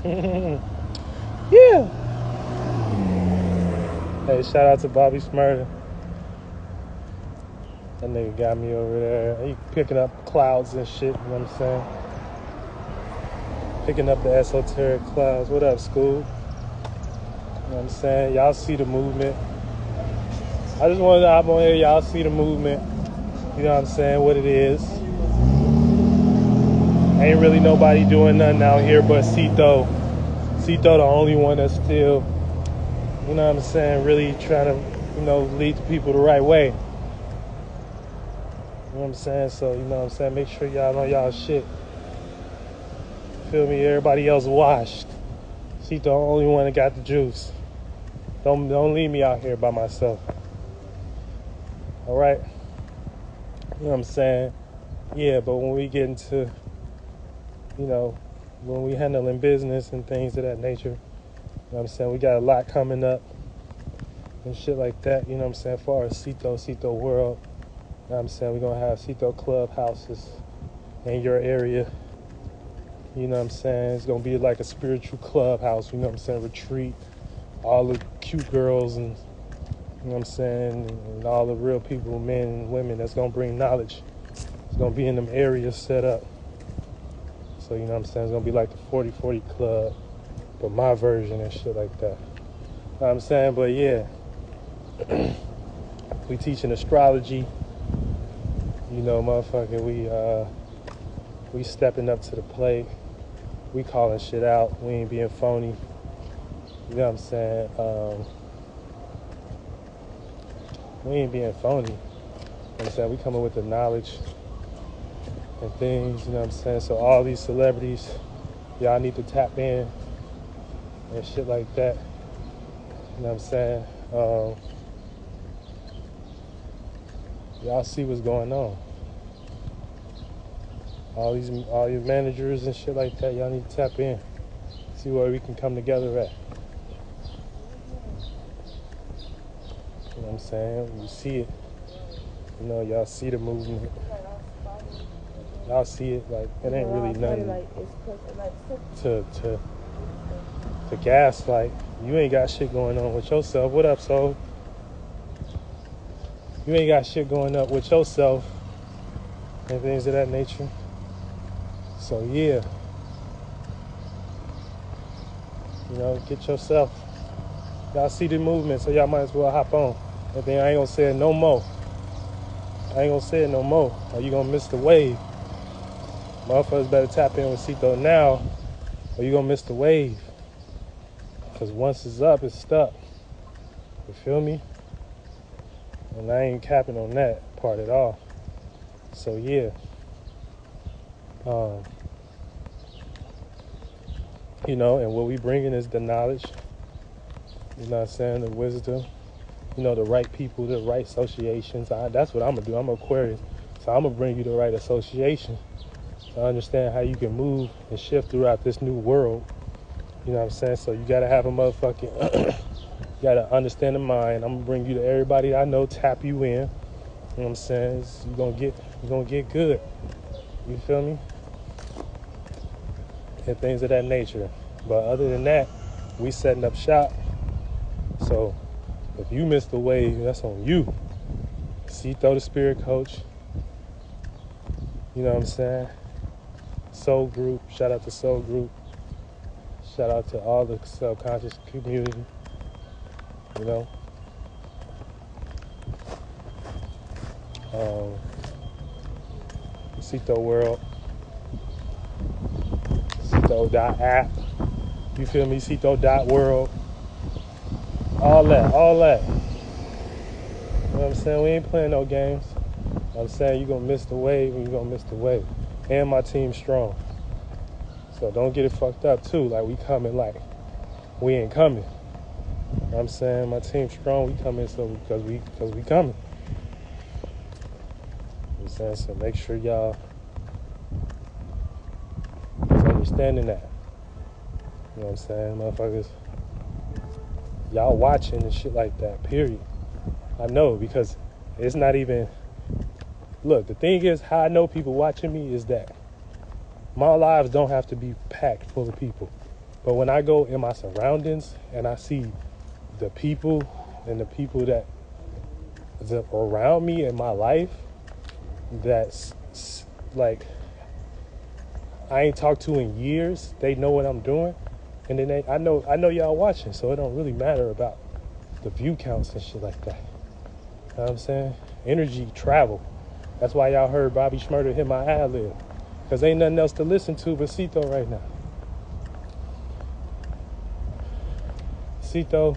Yeah. Hey, shout out to Bobby Smurder. That nigga got me over there. He picking up clouds and shit, you know what I'm saying? Picking up the esoteric clouds. What up, school? You know what I'm saying? Y'all see the movement. I just wanted to hop on here. Y'all see the movement. You know what I'm saying? What it is. Ain't really nobody doing nothing out here but Cito. Cito the only one that's still, you know what I'm saying, really trying to, lead the people the right way. You know what I'm saying? So, you know what I'm saying? Make sure y'all know y'all shit. Feel me? Everybody else washed. Cito the only one that got the juice. Don't leave me out here by myself. All right? You know what I'm saying? Yeah, but when we get into, when we handling business and things of that nature, you know what I'm saying, we got a lot coming up and shit like that, you know what I'm saying, as far as Cito World, you know what I'm saying, we're going to have Cito clubhouses in your area, you know what I'm saying, it's going to be like a spiritual clubhouse, you know what I'm saying, retreat, all the cute girls and, you know what I'm saying, and all the real people, men and women that's going to bring knowledge, it's going to be in them areas set up. So, you know what I'm saying? It's going to be like the 40-40 club, but my version and shit like that. You know what I'm saying? But, yeah. We teaching astrology. You know, motherfucker, we stepping up to the plate. We calling shit out. We ain't being phony. You know what I'm saying? We ain't being phony. You know what I'm saying? We coming with the knowledge and things, you know what I'm saying? So all these celebrities, y'all need to tap in and shit like that. You know what I'm saying? Y'all see what's going on. All these managers and shit like that, y'all need to tap in. See where we can come together at. You know what I'm saying? You see it. You know, y'all see the movement. Y'all see it, like, it ain't really nothing to gaslight. You ain't got shit going on with yourself. What up, soul? You ain't got shit going up with yourself and things of that nature. So, yeah. You know, get yourself. Y'all see the movement, so y'all might as well hop on. And then I ain't gonna say it no more. Or you gonna miss the wave. Motherfuckers better tap in with Cito now, or you gonna miss the wave. Cause once it's up, it's stuck. You feel me? And I ain't capping on that part at all. So yeah. And what we bringing is the knowledge. You know what I'm saying? The wisdom. The right people, the right associations. That's what I'm gonna do. I'm Aquarius. So I'm gonna bring you the right association. To understand how you can move and shift throughout this new world. You know what I'm saying? So you gotta have a motherfucking, you gotta understand the mind. I'm gonna bring you to everybody I know, tap you in. You know what I'm saying? You're gonna get good. You feel me? And things of that nature. But other than that, we setting up shop. So if you missed the wave, that's on you. Cito the spirit coach. You know what I'm saying? Soul Group, shout out to Soul Group. Shout out to all the subconscious community. You know. Cito World. Cito.app. You feel me? Cito.world. All that. You know what I'm saying? We ain't playing no games. I'm saying you're gonna miss the wave and you're gonna miss the wave. And my team's strong. So don't get it fucked up too. Like we coming like we ain't coming. You know what I'm saying? My team's strong, we coming because we coming. You know what I'm saying? So make sure y'all is understanding that. You know what I'm saying? Motherfuckers, y'all watching and shit like that, period. I know, because it's not even, look, the thing is, how I know people watching me is that my lives don't have to be packed full of people. But when I go in my surroundings and I see the people and the people that around me in my life that's like I ain't talked to in years, they know what I'm doing, and then I know y'all watching, so it don't really matter about the view counts and shit like that. You know what I'm saying? Energy travel. That's why y'all heard Bobby Shmurda hit my ad lib, because ain't nothing else to listen to but Cito right now. Cito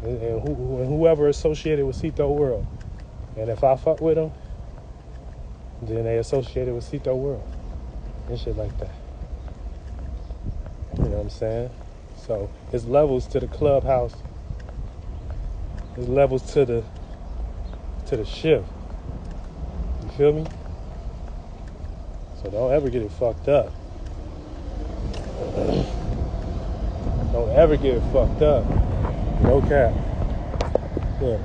and whoever associated with Cito World. And if I fuck with them, then they associated with Cito World and shit like that. You know what I'm saying? So there's levels to the clubhouse. There's levels to the shift. You feel me? So don't ever get it fucked up. Don't ever get it fucked up. No cap. Yeah.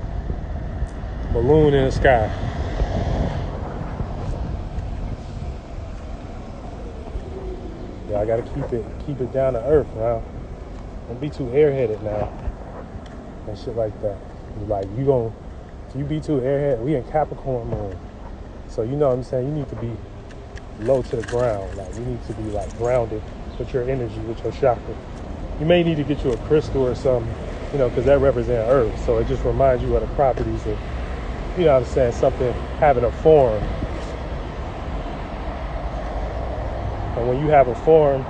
Balloon in the sky. Yeah, I gotta keep it down to earth now. Don't be too airheaded now. And shit like that. Like if you be too airheaded, we in Capricorn moon. So you know what I'm saying? You need to be low to the ground. Like you need to be like grounded with your energy, with your chakra. You may need to get you a crystal or something, you know, because that represents earth. So it just reminds you of the properties of, you know what I'm saying, something having a form. And when you have a form,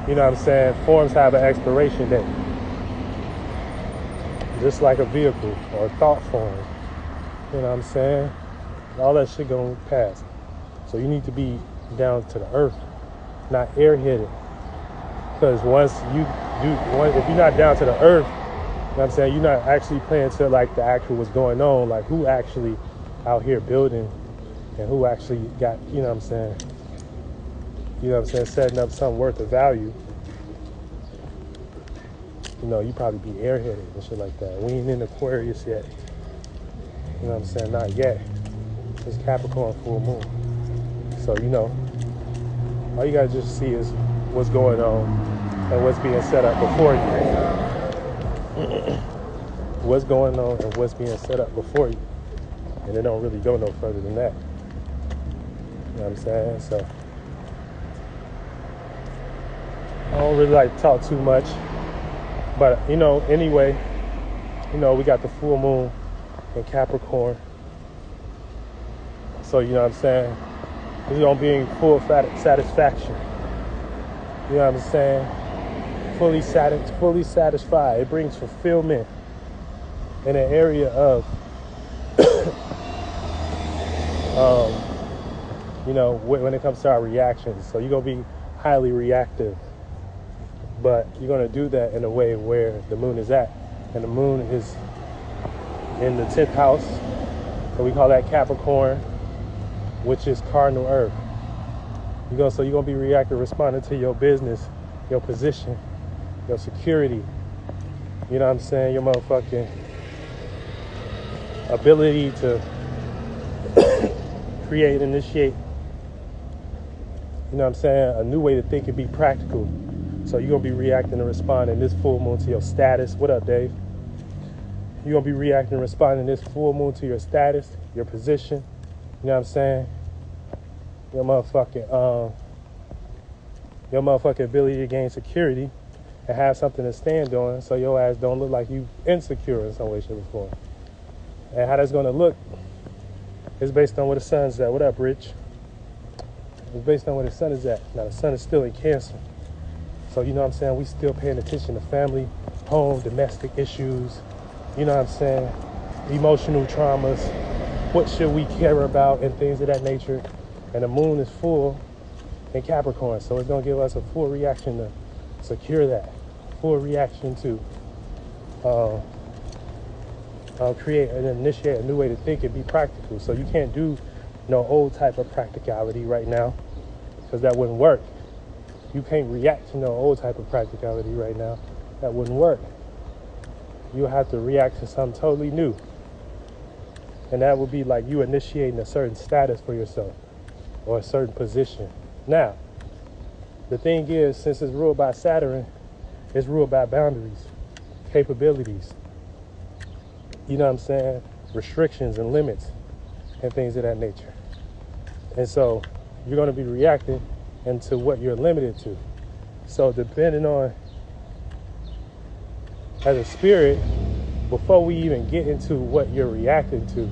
you know what I'm saying, forms have an expiration date. Just like a vehicle or a thought form. You know what I'm saying? All that shit gonna pass. So you need to be down to the earth, not airheaded. Because if you're not down to the earth, you know what I'm saying, you're not actually playing to like the actual what's going on, like who actually out here building and who actually got, you know what I'm saying, setting up something worth of value. You know, you probably be airheaded and shit like that. We ain't in Aquarius yet. You know what I'm saying? Not yet. It's Capricorn full moon. So, you know, all you gotta just see is what's going on and what's being set up before you. What's going on and what's being set up before you. And it don't really go no further than that. You know what I'm saying? So I don't really like to talk too much. But, you know, anyway, you know, we got the full moon in Capricorn. So, you know what I'm saying? It's going to be in full satisfaction. You know what I'm saying? Fully satisfied. It brings fulfillment in an area of, you know, when it comes to our reactions. So you're going to be highly reactive. But you're going to do that in a way where the moon is at. And the moon is in the 10th house. So we call that Capricorn, which is cardinal earth. So you're going to be reactive, responding to your business, your position, your security. You know what I'm saying? Your motherfucking ability to create, initiate, you know what I'm saying, a new way to think and be practical. So you're going to be reacting and responding this full moon to your status. What up, Dave? You're going to be reacting and responding this full moon to your status, your position. You know what I'm saying? Your motherfucking ability to gain security and have something to stand on so your ass don't look like you insecure in some way, shape, or form. And how that's going to look is based on where the sun's at. What up, Rich? It's based on where the sun is at. Now, the sun is still in Cancer. So, you know what I'm saying, we still paying attention to family, home, domestic issues, you know what I'm saying, emotional traumas, what should we care about, and things of that nature. And the moon is full in Capricorn, so it's going to give us a full reaction to secure that, full reaction to create and initiate a new way to think and be practical. So you can't do no old type of practicality right now, because that wouldn't work. You can't react to no old type of practicality right now. That wouldn't work. You'll have to react to something totally new. And that would be like you initiating a certain status for yourself or a certain position. Now, the thing is, since it's ruled by Saturn, It's ruled by boundaries, capabilities, you know what I'm saying? Restrictions and limits and things of that nature. And so you're going to be reacting into what you're limited to. So depending on, as a spirit, before we even get into what you're reacting to,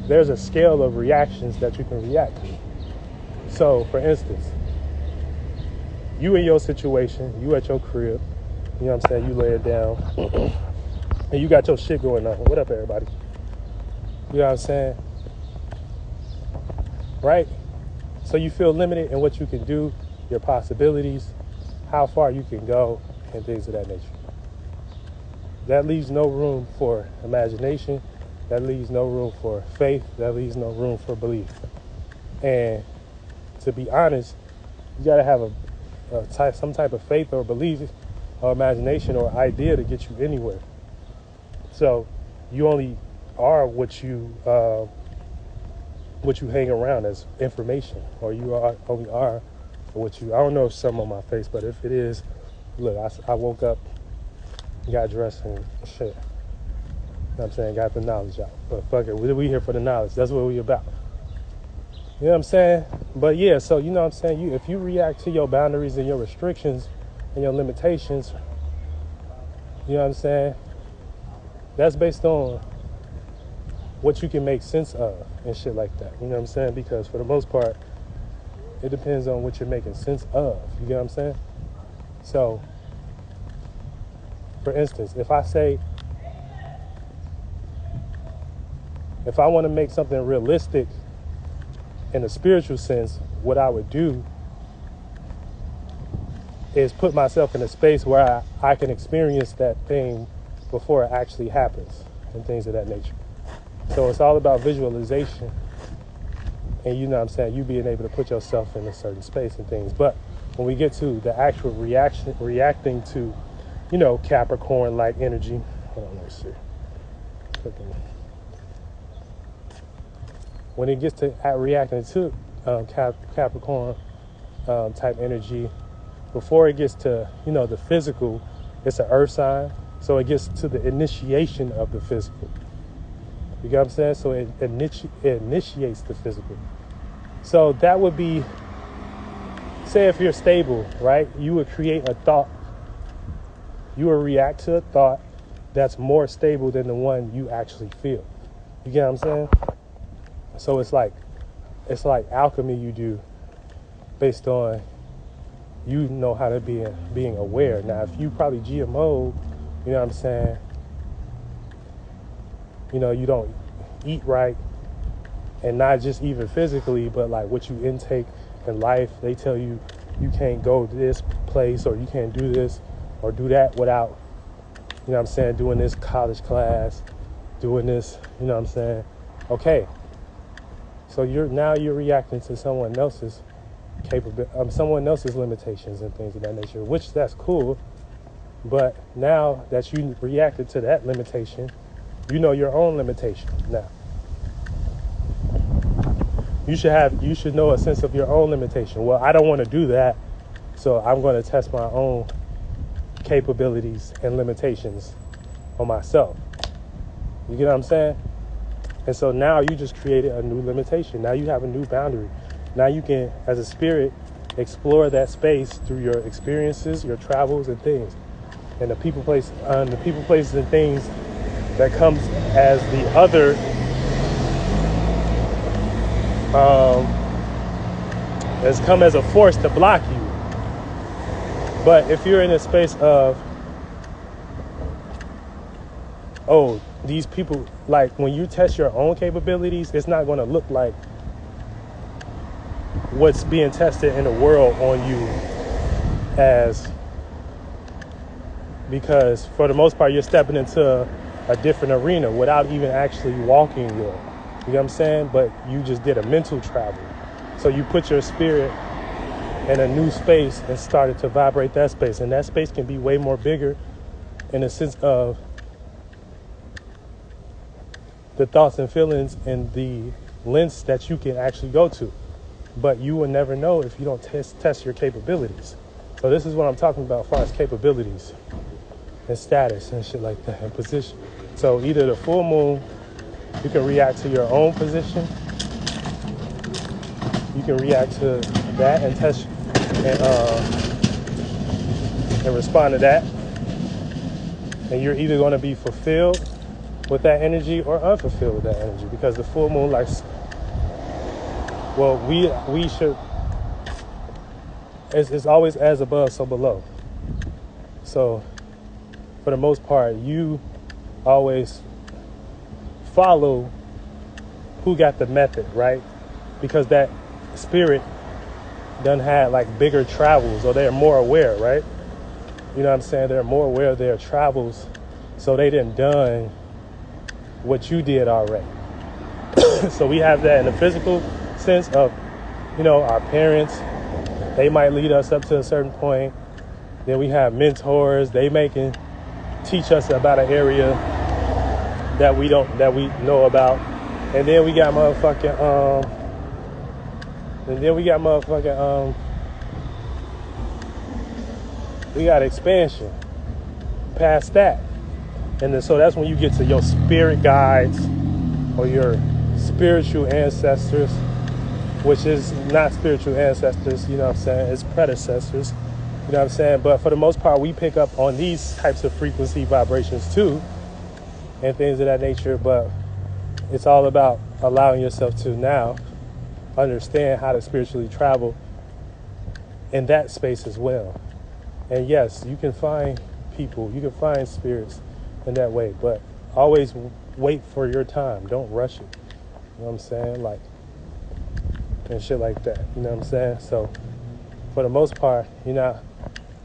there's a scale of reactions that you can react to. So, for instance, you in your situation, you at your crib, you know what I'm saying, you lay it down, and you got your shit going on. What up, everybody? You know what I'm saying? Right? So you feel limited in what you can do, your possibilities, how far you can go, and things of that nature. That leaves no room for imagination. That leaves no room for faith. That leaves no room for belief. And to be honest, you got to have some type of faith or belief or imagination or idea to get you anywhere. So you only are what you hang around as information, or you only are what you. I don't know if something on my face, but if it is, look, I woke up, got dressed and shit. You know what I'm saying? Got the knowledge out. But fuck it, we here for the knowledge. That's what we about. You know what I'm saying? But yeah, so you know what I'm saying? If you react to your boundaries and your restrictions and your limitations, you know what I'm saying? That's based on what you can make sense of and shit like that. You know what I'm saying? Because for the most part, it depends on what you're making sense of. You get what I'm saying? So, for instance, if I want to make something realistic in a spiritual sense, what I would do is put myself in a space where I can experience that thing before it actually happens and things of that nature. So it's all about visualization and, you know what I'm saying, you being able to put yourself in a certain space and things. But when we get to the actual reacting to, you know, Capricorn-like energy, hold on, let me see. When it gets to reacting to Capricorn type energy, before it gets to, you know, the physical, it's an earth sign. So it gets to the initiation of the physical. You get what I'm saying? So it initiates the physical. So that would be, say if you're stable, right? You would create a thought. You would react to a thought that's more stable than the one you actually feel. You get what I'm saying? So it's like alchemy you do based on, you know how to being aware. Now, if you probably GMO, you know what I'm saying, you know, you don't eat right, and not just even physically, but like what you intake in life. They tell you you can't go to this place or you can't do this or do that without, you know what I'm saying, doing this college class, doing this, you know what I'm saying. Okay. So you're reacting to someone else's someone else's limitations and things of that nature, which that's cool. But now that you reacted to that limitation, you know your own limitation now. You should know a sense of your own limitation. Well, I don't want to do that, so I'm going to test my own capabilities and limitations on myself. You get what I'm saying? And so now you just created a new limitation. Now you have a new boundary. Now you can, as a spirit, explore that space through your experiences, your travels, and things, and the people, places, and things that comes as the other, has come as a force to block you. But if you're in a space of, oh, these people, like when you test your own capabilities, it's not going to look like what's being tested in the world on you, as, because for the most part you're stepping into a different arena without even actually walking there. You know what I'm saying? But you just did a mental travel. So you put your spirit in a new space and started to vibrate that space. And that space can be way more bigger in the sense of the thoughts and feelings and the lengths that you can actually go to. But you will never know if you don't test your capabilities. So this is what I'm talking about as far as capabilities and status and shit like that and position. So either the full moon, you can react to your own position. You can react to that and test and respond to that. And you're either going to be fulfilled with that energy or unfulfilled with that energy, because the full moon, like, well, we should. It's always as above, so below. So, for the most part, you always follow who got the method, right? Because that spirit done had like bigger travels, or they're more aware, right? You know what I'm saying? They're more aware of their travels, so they didn't done what you did already. So we have that in the physical sense of, our parents. They might lead us up to a certain point. Then we have mentors. They can teach us about an area that we know about. And then we got we got expansion past that. And then, so that's when you get to your spirit guides or your spiritual ancestors, which is not spiritual ancestors, you know what I'm saying? It's predecessors, you know what I'm saying? But for the most part, we pick up on these types of frequency vibrations too and things of that nature. But it's all about allowing yourself to now understand how to spiritually travel in that space as well. And yes, you can find people, you can find spirits in that way, but always wait for your time. Don't rush it. You know what I'm saying? Like, and shit like that. You know what I'm saying? So for the most part,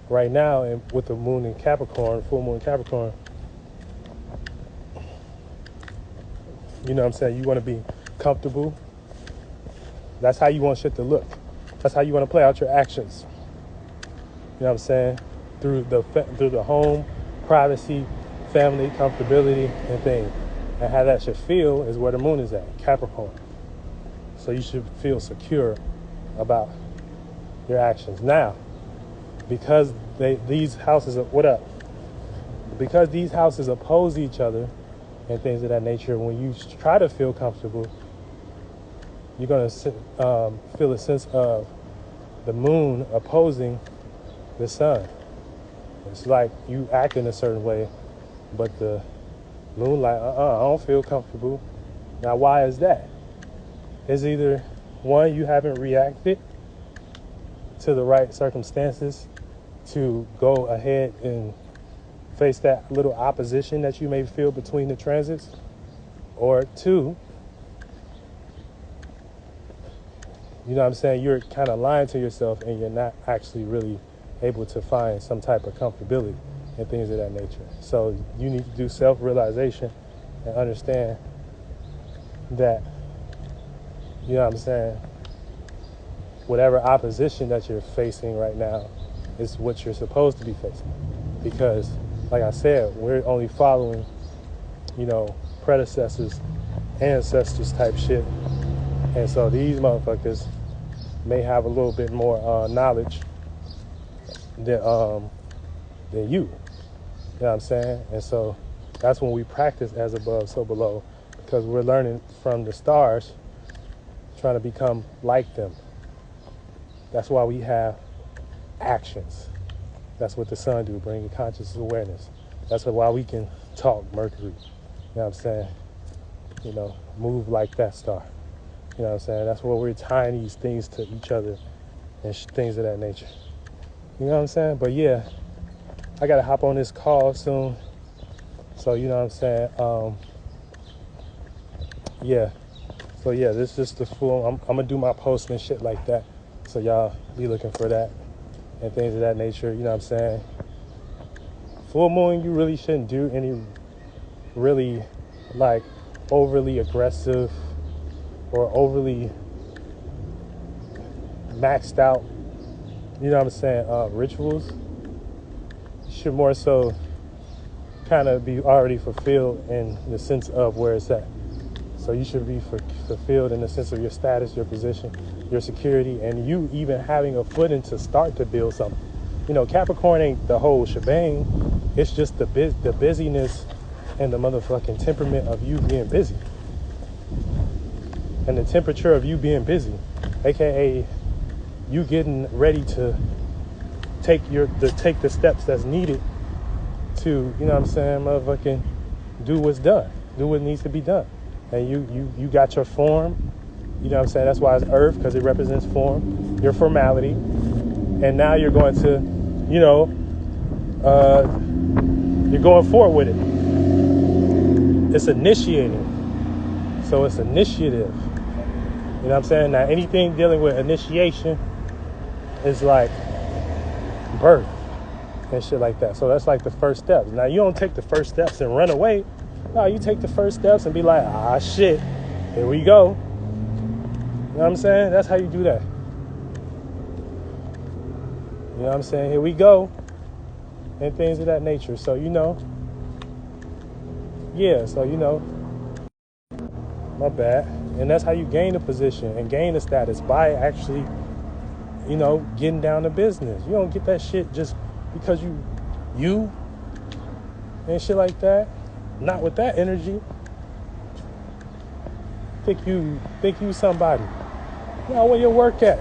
right now, and with the moon in Capricorn, full moon in Capricorn, you know what I'm saying? You want to be comfortable. That's how you want shit to look. That's how you want to play out your actions. You know what I'm saying? Through the home, privacy, family, comfortability, and things. And how that should feel is where the moon is at, Capricorn. So you should feel secure about your actions. Now, because these houses oppose each other and things of that nature, when you try to feel comfortable, you're going to feel a sense of the moon opposing the sun. It's like you act in a certain way, but the moon like, I don't feel comfortable. Now, why is that? It's either, one, you haven't reacted to the right circumstances to go ahead and face that little opposition that you may feel between the transits, or two, you know what I'm saying, you're kind of lying to yourself and you're not actually really able to find some type of comfortability and things of that nature. So you need to do self-realization and understand that, you know what I'm saying, whatever opposition that you're facing right now is what you're supposed to be facing. Because, like I said, we're only following, predecessors, ancestors type shit. And so these motherfuckers may have a little bit more knowledge than you. You know what I'm saying? And so that's when we practice as above, so below, because we're learning from the stars, trying to become like them. That's why we have actions. That's what the sun do, bringing conscious awareness. That's why we can talk Mercury. You know what I'm saying? Move like that star. You know what I'm saying? That's where we're tying these things to each other and things of that nature. You know what I'm saying? But yeah, I got to hop on this call soon. So, you know what I'm saying? Yeah. So, yeah, this is just the full. I'm going to do my post and shit like that. So, y'all be looking for that and things of that nature. You know what I'm saying? Full moon, you really shouldn't do any really, like, overly aggressive or overly maxed out, you know what I'm saying, rituals. You should more so kind of be already fulfilled in the sense of where it's at. So you should be fulfilled in the sense of your status, your position, your security, and you even having a footing to start to build something. You know, Capricorn ain't the whole shebang. It's just the busyness and the motherfucking temperament of you being busy. And the temperature of you being busy. AKA you getting ready to take the steps that's needed to, you know what I'm saying, motherfucking do what's done. Do what needs to be done. And you got your form. You know what I'm saying? That's why it's earth, because it represents form, your formality. And now you're going to, you know, you're going forward with it. It's initiating. So it's initiative. You know what I'm saying? Now, anything dealing with initiation is like birth and shit like that. So that's like the first steps. Now, you don't take the first steps and run away. No, you take the first steps and be like, ah, shit, here we go. You know what I'm saying? That's how you do that. You know what I'm saying? Here we go. And things of that nature. So, you know. Yeah, so, you know. My bad. And that's how you gain a position and gain a status, by actually, you know, getting down to business. You don't get that shit just because you and shit like that. Not with that energy. Think you somebody. Now, where your work at?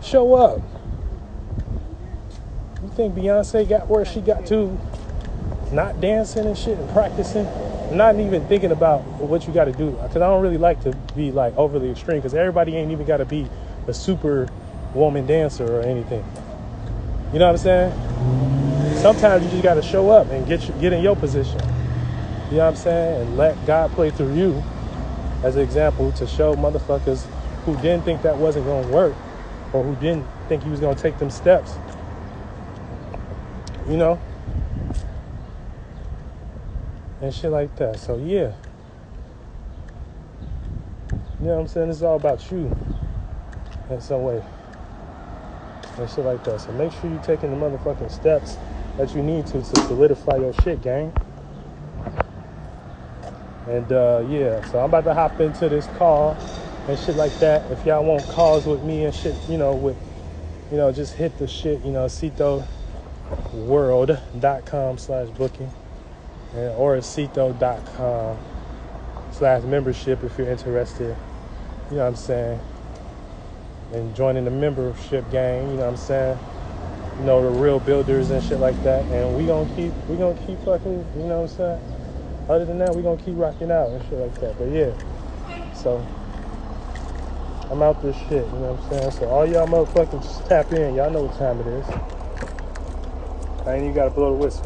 Show up. You think Beyonce got where she got to, not dancing and shit and practicing, not even thinking about what you got to do? Because I don't really like to be like overly extreme, because everybody ain't even got to be a super woman dancer or anything. You know what I'm saying? Sometimes you just got to show up and get in your position. You know what I'm saying? And let God play through you as an example to show motherfuckers who didn't think that wasn't going to work, or who didn't think he was going to take them steps. You know? And shit like that. So, yeah. You know what I'm saying? It's all about you in some way. And shit like that. So make sure you're taking the motherfucking steps that you need to solidify your shit, gang. And, yeah. So I'm about to hop into this call and shit like that. If y'all want calls with me and shit, you know, just hit the shit, you know, CitoWorld.com/booking. Or Cito.com/membership if you're interested, you know what I'm saying, and joining the membership gang, you know what I'm saying, you know, the real builders and shit like that. And we gonna keep fucking, you know what I'm saying. Other than that, we gonna keep rocking out and shit like that. But yeah, so I'm out this shit, you know what I'm saying. So all y'all motherfuckers just tap in. Y'all know what time it is. I ain't even gotta blow the whistle.